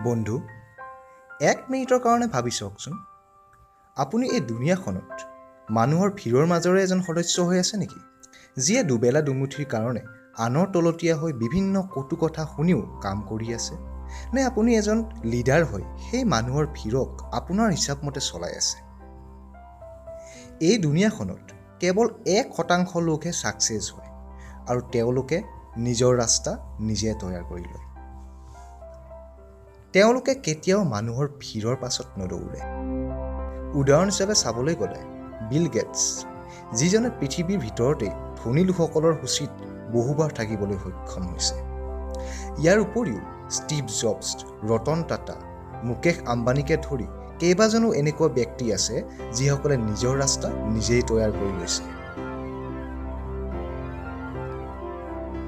বন্ধু, 1 মিনিটৰ কাৰণে ভাবি চাওকচোন, আপুনি এই দুনিয়াখনত মানুহৰ ভিৰৰ মাজৰে এজন সদস্য হৈ আছে নেকি? যিয়ে দুবেলা দুমুঠিৰ কাৰণে আনৰ তলতীয়া হৈ বিভিন্ন কটু কথা শুনিও কাম কৰি আছে? নে আপুনি এজন লিডাৰ হৈ সেই মানুহৰ ভিৰক আপোনাৰ হিচাপমতে চলাই আছে? এই দুনিয়াখনত কেৱল 1% লোকহে ছাকচেছ হয় আৰু তেওঁলোকে নিজৰ ৰাস্তা নিজে তৈয়াৰ কৰি লয়। তেওঁলোকে কেতিয়াও মানুহৰ ভিৰৰ পাছত নদৌৰে। উদাহৰণ হিচাপে চাবলৈ গ'লে বিল গেটছ, যিজনে পৃথিৱীৰ ভিতৰতে ধনী লোকসকলৰ সূচীত বহুবাৰ থাকিবলৈ সক্ষম হৈছে। ইয়াৰ উপৰিও ষ্টিভ জবছ, ৰতন টাটা, মুকেশ আম্বানীকে ধৰি কেইবাজনো এনেকুৱা ব্যক্তি আছে যিসকলে নিজৰ ৰাস্তা নিজেই তৈয়াৰ কৰি লৈছে।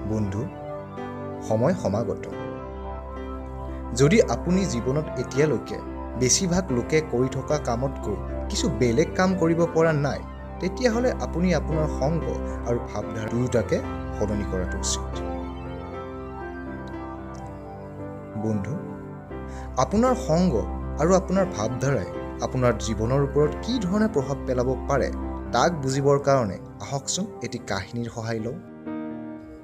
বন্ধু, সময় সমাগত। যদি আপুনি জীৱনত এতিয়ালৈকে বেছিভাগ লোকে কৰি থকা কামতকৈ কিছু বেলেগ কাম কৰিব পৰা নাই, তেতিয়াহ'লে আপুনি আপোনাৰ সংগ আৰু ভাৱধাৰা দুয়োটাকে সলনি কৰাটো উচিত। বন্ধু, আপোনাৰ সংগ আৰু আপোনাৰ ভাৱধাৰাই আপোনাৰ জীৱনৰ ওপৰত কি ধৰণে প্ৰভাৱ পেলাব পাৰে তাক বুজিবৰ কাৰণে আহকচোন এটি কাহিনীৰ সহায় লওঁ।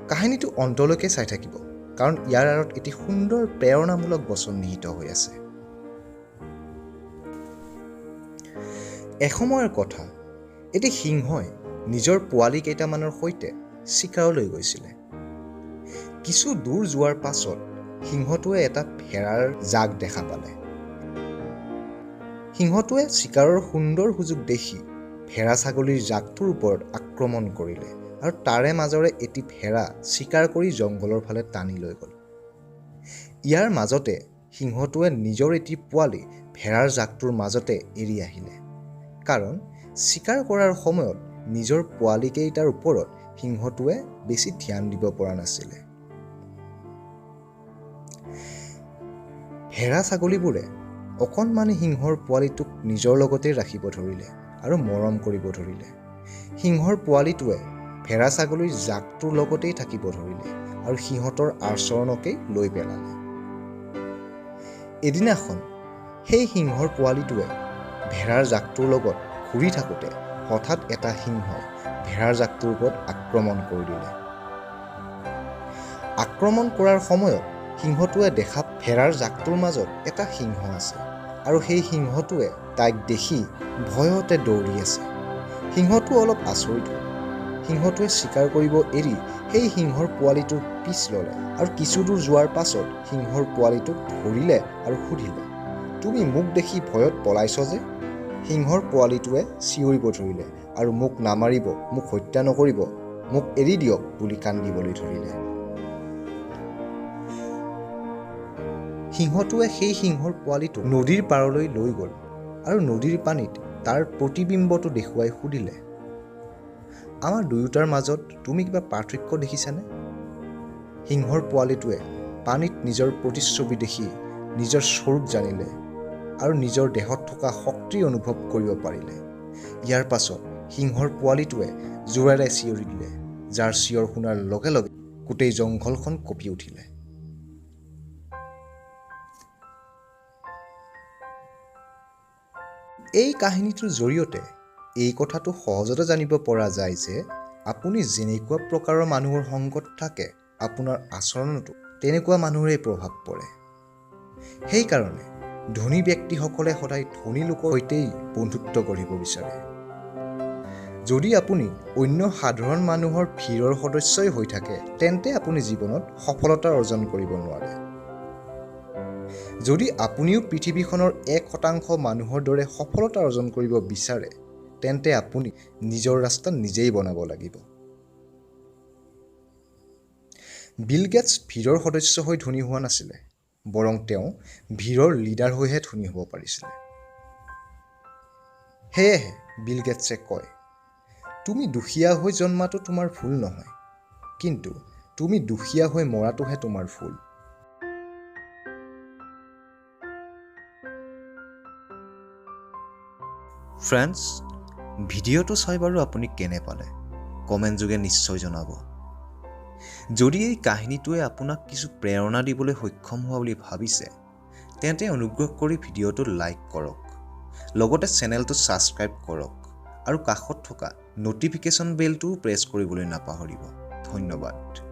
কাহিনীটো অন্তলৈকে চাই থাকিব, কাৰণ ইয়াৰ আঁৰত এটি সুন্দৰ প্ৰেৰণামূলক বচন নিহিত হৈ আছে। এসময়ৰ কথা, এটি সিংহই নিজৰ পোৱালি কেইটামানৰ সৈতে চিকাৰলৈ গৈছিলে। কিছু দূৰ যোৱাৰ পাছত সিংহটোৱে এটা ভেড়াৰ জাক দেখা পালে। সিংহটোৱে চিকাৰৰ সুন্দৰ সুযোগ দেখি ভেড়া ছাগলীৰ জাকটোৰ ওপৰত আক্ৰমণ কৰিলে আৰু তাৰে মাজৰে এটি ভেড়া চিকাৰ কৰি জংঘলৰ ফালে টানি লৈ গ'ল। ইয়াৰ মাজতে সিংহটোৱে নিজৰ এটি পোৱালি ভেড়াৰ জাকটোৰ মাজতে এৰি আহিলে, কাৰণ চিকাৰ কৰাৰ সময়ত নিজৰ পোৱালিকেইটাৰ ওপৰত সিংহটোৱে বেছি ধ্যান দিব পৰা নাছিলে। ভেড়া ছাগলীবোৰে অকণমানি সিংহৰ পোৱালিটোক নিজৰ লগতে ৰাখিব ধৰিলে আৰু মৰম কৰিব ধৰিলে। সিংহৰ পোৱালিটোৱে ভেড়া ছাগলীৰ জাকটোৰ লগতেই থাকিব ধৰিলে আৰু সিহঁতৰ আচৰণকেই লৈ পেলালে। এদিনাখন সেই সিংহৰ পোৱালিটোৱে ভেড়াৰ জাকটোৰ লগত ঘূৰি থাকোঁতে হঠাৎ এটা সিংহই ভেড়াৰ জাকটোৰ ওপৰত আক্ৰমণ কৰি দিলে। আক্ৰমণ কৰাৰ সময়ত সিংহটোৱে দেখা ভেড়াৰ জাকটোৰ মাজত এটা সিংহ আছে আৰু সেই সিংহটোৱে তাইক দেখি ভয়তে দৌৰি আছে। সিংহটো অলপ আচৰিত হ'ল। সিংহটোৱে চিকাৰ কৰিব এৰি সেই সিংহৰ পোৱালিটোৰ পিছ ল'লে আৰু কিছু দূৰ যোৱাৰ পাছত সিংহৰ পোৱালিটোক ধৰিলে আৰু সুধিলে, "তুমি মোক দেখি ভয়ত পলাইছ যে?" সিংহৰ পোৱালিটোৱে চিঞৰিব ধৰিলে আৰু মোক নামাৰিব, মোক হত্যা নকৰিব, মোক এৰি দিয়ক বুলি কান্দিবলৈ ধৰিলে। সিংহটোৱে সেই সিংহৰ পোৱালিটোক নদীৰ পাৰলৈ লৈ গ'ল আৰু নদীৰ পানীত তাৰ প্ৰতিবিম্বটো দেখুৱাই সুধিলে, "আমাৰ দুয়োটাৰ মাজত তুমি কিবা পাৰ্থক্য দেখিছানে?" সিংহৰ পোৱালিটোৱে পানীত নিজৰ প্ৰতিচ্ছবি দেখি নিজৰ স্বৰূপ জানিলে আৰু নিজৰ দেহত থকা শক্তি অনুভৱ কৰিব পাৰিলে। ইয়াৰ পাছত সিংহৰ পোৱালিটোৱে জোৰেৰে চিঞৰি দিলে, যাৰ চিঞৰ শুনাৰ লগে লগে গোটেই জংঘলখন কঁপি উঠিলে। এই কাহিনীটোৰ জৰিয়তে এই কথাটো সহজতে জানিব পৰা যায় যে আপুনি যেনেকুৱা প্ৰকাৰৰ মানুহৰ সংগত থাকে, আপোনাৰ আচৰণতো তেনেকুৱা মানুহৰেই প্ৰভাৱ পৰে। সেইকাৰণে ধনী ব্যক্তিসকলে সদায় ধনী লোকৰ সৈতেই বন্ধুত্ব কৰিব বিচাৰে। যদি আপুনি অন্য সাধাৰণ মানুহৰ ভিৰৰ সদস্যই হৈ থাকে, তেন্তে আপুনি জীৱনত সফলতা অৰ্জন কৰিব নোৱাৰে। যদি আপুনিও পৃথিৱীখনৰ 1% মানুহৰ দৰে সফলতা অৰ্জন কৰিব বিচাৰে, তেন্তে আপুনি নিজৰ ৰাস্তা নিজেই বনাব লাগিব। বিল গেটছ ভিৰৰ সদস্য হৈ ধনী হোৱা নাছিলে, বৰং তেওঁ ভিৰৰ লিডাৰ হৈহে ধনী হ'ব পাৰিছিলে। সেয়েহে বিল গেটছে কয়, "তুমি দুখীয়া হৈ জন্মাটো তোমাৰ ভুল নহয়, কিন্তু তুমি দুখীয়া হৈ মৰাটোহে তোমাৰ ভুল।" ফ্ৰেণ্ডছ, ভিডিঅ'টো চাই বাৰু আপুনি কেনে পালে? কমেণ্ট যোগে নিশ্চয় জনাব। যদি এই কাহিনীটোৱে আপোনাক কিছু প্ৰেৰণা দিবলৈ সক্ষম হোৱা বুলি ভাবিছে, তেন্তে অনুগ্ৰহ কৰি ভিডিঅ'টো লাইক কৰক, লগতে চেনেলটো ছাবস্ক্ৰাইব কৰক আৰু কাষত থকা ন'টিফিকেশ্যন বেলটোও প্ৰেছ কৰিবলৈ নাপাহৰিব। ধন্যবাদ।